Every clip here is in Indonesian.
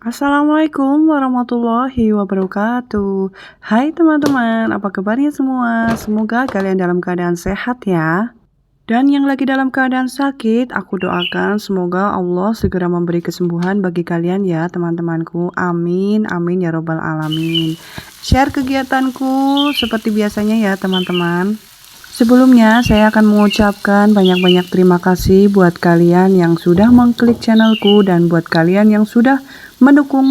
Assalamualaikum warahmatullahi wabarakatuh. Hai teman-teman, apa kabarnya semua? Semoga kalian dalam keadaan sehat ya. Dan yang lagi dalam keadaan sakit, aku doakan semoga Allah segera memberi kesembuhan bagi kalian ya teman-temanku. Amin, amin ya robbal alamin. Share kegiatanku seperti biasanya ya teman-teman. Sebelumnya, saya akan mengucapkan banyak-banyak terima kasih buat kalian yang sudah mengklik channelku dan buat kalian yang sudah mendukung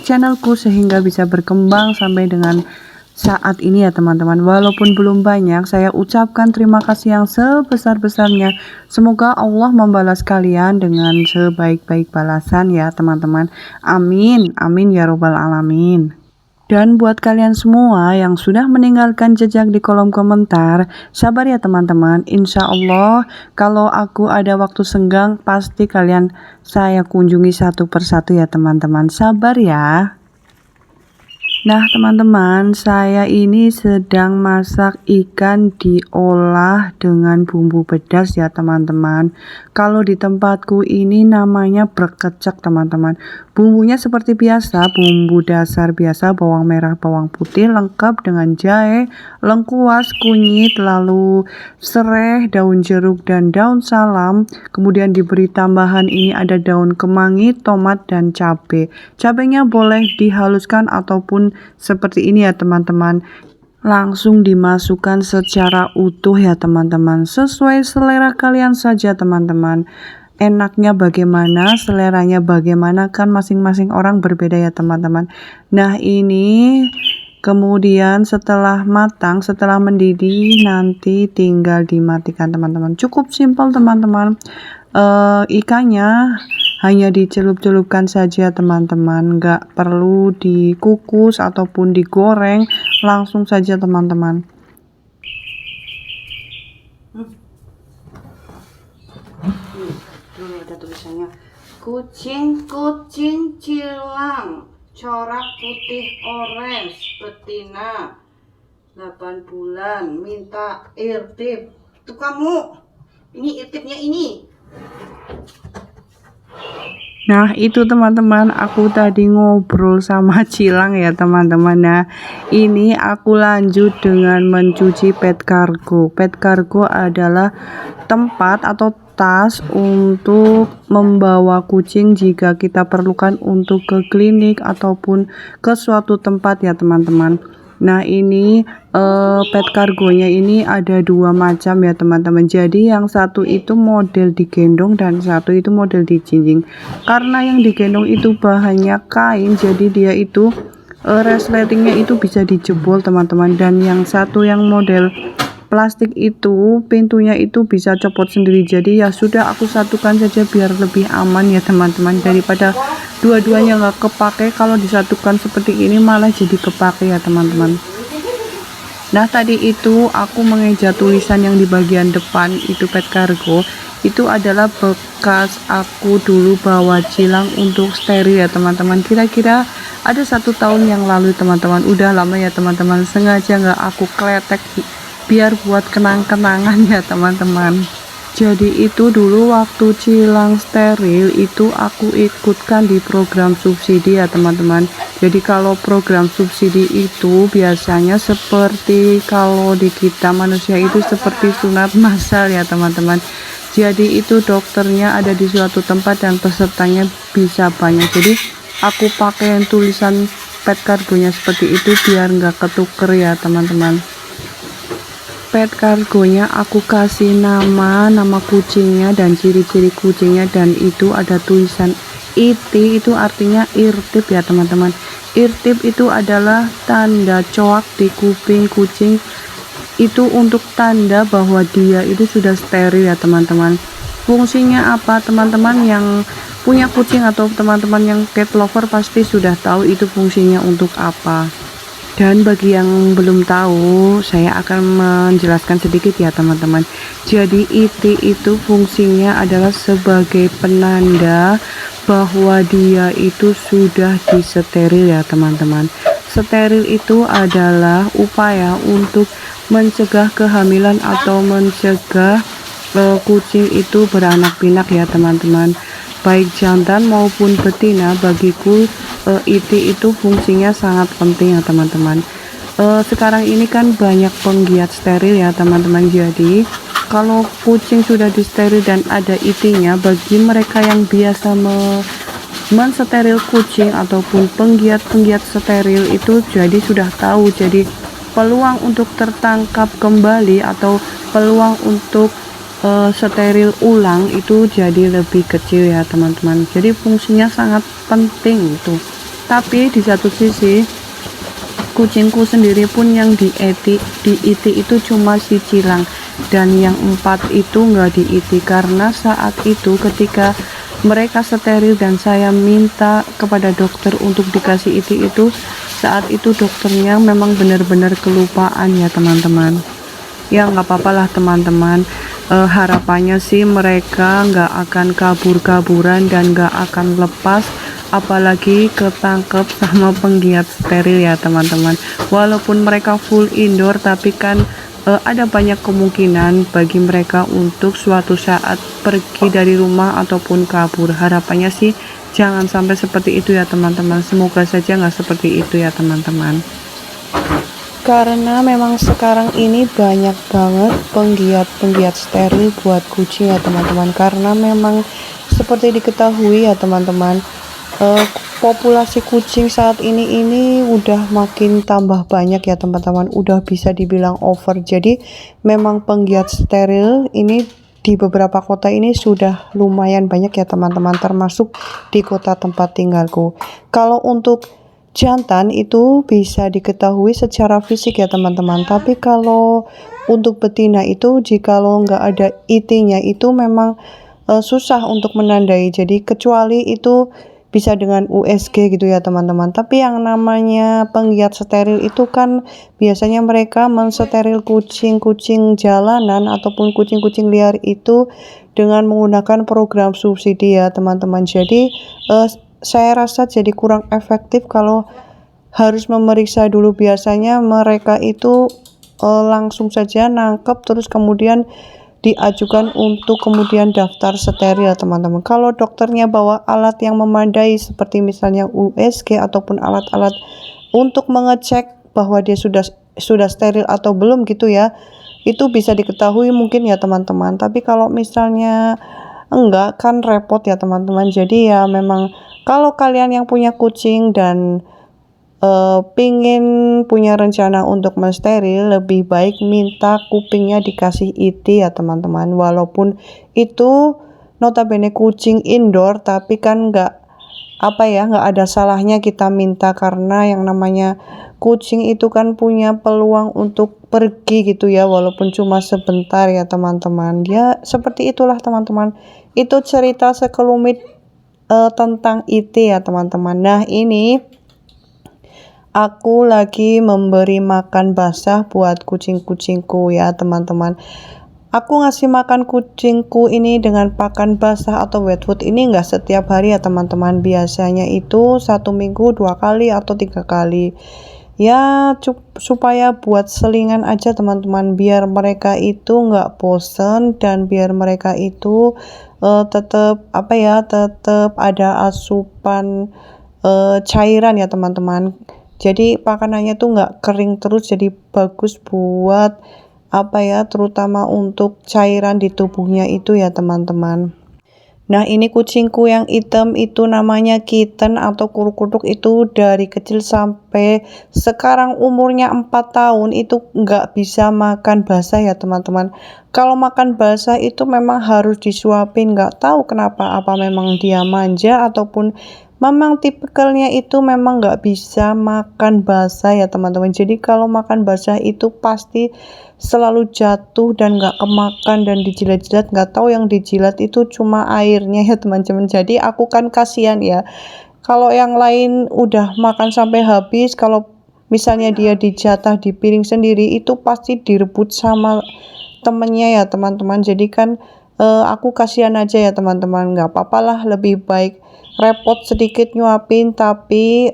channelku sehingga bisa berkembang sampai dengan saat ini ya teman-teman. Walaupun belum banyak, saya ucapkan terima kasih yang sebesar-besarnya. Semoga Allah membalas kalian dengan sebaik-baik balasan ya teman-teman. Amin, amin ya robbal alamin. Dan buat kalian semua yang sudah meninggalkan jejak di kolom komentar, sabar ya teman-teman. Insya Allah kalau aku ada waktu senggang, pasti kalian saya kunjungi satu persatu ya teman-teman. Sabar ya. Nah teman-teman, saya ini sedang masak ikan diolah dengan bumbu pedas ya teman-teman. Kalau di tempatku ini namanya berkecak teman-teman. Bumbunya seperti biasa, bumbu dasar biasa, bawang merah, bawang putih lengkap dengan jahe, lengkuas, kunyit, lalu serai, daun jeruk dan daun salam. Kemudian diberi tambahan ini ada daun kemangi, tomat dan cabai. Cabenya boleh dihaluskan ataupun seperti ini ya teman-teman. Langsung dimasukkan secara utuh ya teman-teman. Sesuai selera kalian saja teman-teman. Enaknya bagaimana, seleranya bagaimana, kan masing-masing orang berbeda ya teman-teman. Nah ini kemudian setelah matang, setelah mendidih, nanti tinggal dimatikan teman-teman. Cukup simpel teman-teman. Ikannya hanya dicelup-celupkan saja teman-teman, nggak perlu dikukus ataupun digoreng, langsung saja teman-teman. Dulu ada tulisannya, kucing cilang, corak putih orange, betina 8 bulan, minta irtip. Tuh kamu, ini irtipnya ini. Nah itu teman-teman, aku tadi ngobrol sama Cilang ya teman-teman. Nah ini aku lanjut dengan mencuci pet cargo. Pet cargo adalah tempat atau tas untuk membawa kucing jika kita perlukan untuk ke klinik ataupun ke suatu tempat ya teman-teman. Nah ini pet cargonya ini ada dua macam ya teman-teman. Jadi yang satu itu model digendong dan satu itu model dijinjing. Karena yang digendong itu bahannya kain, jadi dia itu resletingnya itu bisa dijebol teman-teman. Dan yang satu yang model plastik itu pintunya itu bisa copot sendiri. Jadi ya sudah aku satukan saja biar lebih aman ya teman-teman, daripada dua-duanya nggak kepake. Kalau disatukan seperti ini malah jadi kepake ya teman-teman. Nah tadi itu aku mengeja tulisan yang di bagian depan itu pet cargo, itu adalah bekas aku dulu bawa Cilang untuk steril ya teman-teman. Kira-kira ada 1 tahun yang lalu teman-teman. Udah lama ya teman-teman, sengaja nggak aku kletek biar buat kenang-kenangan ya teman-teman. Jadi itu dulu waktu Cilang steril itu aku ikutkan di program subsidi ya teman-teman. Jadi kalau program subsidi itu biasanya seperti kalau di kita manusia itu seperti sunat massal ya teman-teman. Jadi itu dokternya ada di suatu tempat dan pesertanya bisa banyak. Jadi aku pakai tulisan pet cargonya seperti itu biar nggak ketuker ya teman-teman. Pet cargonya aku kasih nama kucingnya dan ciri-ciri kucingnya, dan itu ada tulisan IT, itu artinya irtip ya teman-teman. Irtip itu adalah tanda coak di kuping kucing, itu untuk tanda bahwa dia itu sudah steril ya teman-teman. Fungsinya apa teman-teman yang punya kucing atau teman-teman yang cat lover pasti sudah tahu itu fungsinya untuk apa. Dan bagi yang belum tahu, saya akan menjelaskan sedikit ya teman-teman. Jadi IT itu fungsinya adalah sebagai penanda bahwa dia itu sudah disteril ya teman-teman. Steril itu adalah upaya untuk mencegah kehamilan atau mencegah kucing itu beranak pinak ya teman-teman. Baik jantan maupun betina, bagiku IT itu fungsinya sangat penting ya teman-teman. Sekarang ini kan banyak penggiat steril ya teman-teman, jadi kalau kucing sudah disteril dan ada IT-nya, bagi mereka yang biasa mensteril kucing ataupun penggiat-penggiat steril itu jadi sudah tahu, jadi peluang untuk tertangkap kembali atau peluang untuk steril ulang itu jadi lebih kecil ya teman-teman. Jadi fungsinya sangat penting itu. Tapi di satu sisi kucingku sendiri pun yang di IT itu cuma si Cilang, dan yang 4 itu nggak di IT karena saat itu ketika mereka steril dan saya minta kepada dokter untuk dikasih IT itu, saat itu dokternya memang benar-benar kelupaan ya teman-teman. Ya nggak apa-apa lah teman-teman, harapannya sih mereka nggak akan kabur-kaburan dan nggak akan lepas, apalagi ketangkep sama penggiat steril ya teman-teman. Walaupun mereka full indoor, tapi kan ada banyak kemungkinan bagi mereka untuk suatu saat pergi dari rumah ataupun kabur. Harapannya sih jangan sampai seperti itu ya teman-teman, semoga saja nggak seperti itu ya teman-teman. Karena memang sekarang ini banyak banget penggiat steril buat kucing ya teman-teman, karena memang seperti diketahui ya teman-teman, populasi kucing saat ini udah makin tambah banyak ya teman-teman, udah bisa dibilang over. Jadi memang penggiat steril ini di beberapa kota ini sudah lumayan banyak ya teman-teman, termasuk di kota tempat tinggalku. Kalau untuk jantan itu bisa diketahui secara fisik ya teman-teman, tapi kalau untuk betina itu jikalau nggak ada IT-nya itu memang susah untuk menandai. Jadi kecuali itu bisa dengan USG gitu ya teman-teman. Tapi yang namanya penggiat steril itu kan biasanya mereka mensteril kucing-kucing jalanan ataupun kucing-kucing liar itu dengan menggunakan program subsidi ya teman-teman. Jadi saya rasa jadi kurang efektif kalau harus memeriksa dulu. Biasanya mereka itu langsung saja nangkep terus kemudian diajukan untuk kemudian daftar steril teman-teman. Kalau dokternya bawa alat yang memadai seperti misalnya USG ataupun alat-alat untuk mengecek bahwa dia sudah steril atau belum gitu ya, itu bisa diketahui mungkin ya teman-teman. Tapi kalau misalnya enggak kan repot ya teman-teman. Jadi ya memang kalau kalian yang punya kucing dan pingin punya rencana untuk mensteril, lebih baik minta kupingnya dikasih IT ya teman-teman. Walaupun itu notabene kucing indoor, tapi kan nggak ada salahnya kita minta, karena yang namanya kucing itu kan punya peluang untuk pergi gitu ya, walaupun cuma sebentar ya teman-teman. Ya seperti itulah teman-teman, itu cerita sekelumit tentang IT ya teman-teman. Nah ini aku lagi memberi makan basah buat kucing-kucingku ya teman-teman. Aku ngasih makan kucingku ini dengan pakan basah atau wet food ini nggak setiap hari ya teman-teman. Biasanya itu 1 minggu 2 kali atau 3 kali. Ya supaya buat selingan aja teman-teman, biar mereka itu nggak bosen dan biar mereka itu tetap ada asupan cairan ya teman-teman. Jadi makanannya tuh nggak kering terus, jadi bagus buat terutama untuk cairan di tubuhnya itu ya teman-teman. Nah ini kucingku yang hitam itu namanya Kitten atau Kurukutuk, itu dari kecil sampai sekarang umurnya 4 tahun itu nggak bisa makan basah ya teman-teman. Kalau makan basah itu memang harus disuapin, nggak tahu kenapa, apa memang dia manja ataupun memang tipikalnya itu memang nggak bisa makan basah ya teman-teman. Jadi kalau makan basah itu pasti selalu jatuh dan nggak kemakan dan dijilat-jilat, nggak tahu yang dijilat itu cuma airnya ya teman-teman. Jadi aku kan kasihan ya, kalau yang lain udah makan sampai habis, kalau misalnya dia dijatah di piring sendiri itu pasti direbut sama temennya ya teman-teman. Jadi kan aku kasihan aja ya teman-teman, nggak apa-apa lah, lebih baik repot sedikit nyuapin, tapi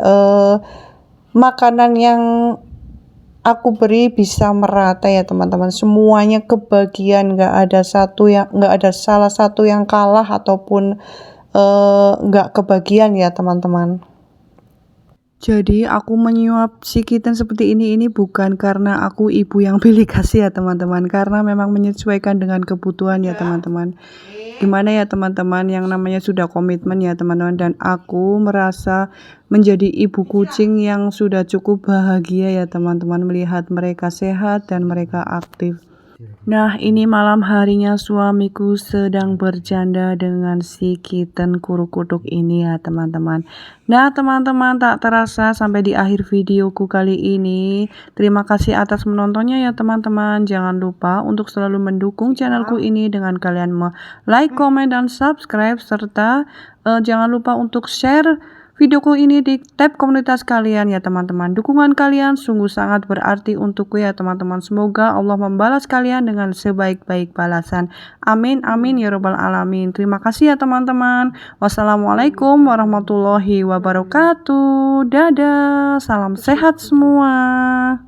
makanan yang aku beri bisa merata ya teman-teman, semuanya kebagian, nggak ada salah satu yang kalah ataupun nggak kebagian ya teman-teman. Jadi aku menyuap si kitten seperti ini bukan karena aku ibu yang pilih kasih ya teman-teman, karena memang menyesuaikan dengan kebutuhan ya teman-teman. Gimana ya teman-teman, yang namanya sudah komitmen ya teman-teman, dan aku merasa menjadi ibu kucing yang sudah cukup bahagia ya teman-teman, melihat mereka sehat dan mereka aktif. Nah, ini malam harinya suamiku sedang bercanda dengan si kitten kurukutuk ini ya teman-teman. Nah teman-teman, tak terasa sampai di akhir videoku kali ini. Terima kasih atas menontonnya ya teman-teman. Jangan lupa untuk selalu mendukung channelku ini dengan kalian like, komen, dan subscribe. Serta jangan lupa untuk share videoku ini di tab komunitas kalian ya teman-teman. Dukungan kalian sungguh sangat berarti untukku ya teman-teman. Semoga Allah membalas kalian dengan sebaik-baik balasan. Amin amin ya robbal alamin. Terima kasih ya teman-teman. Wassalamualaikum warahmatullahi wabarakatuh. Dadah. Salam sehat semua.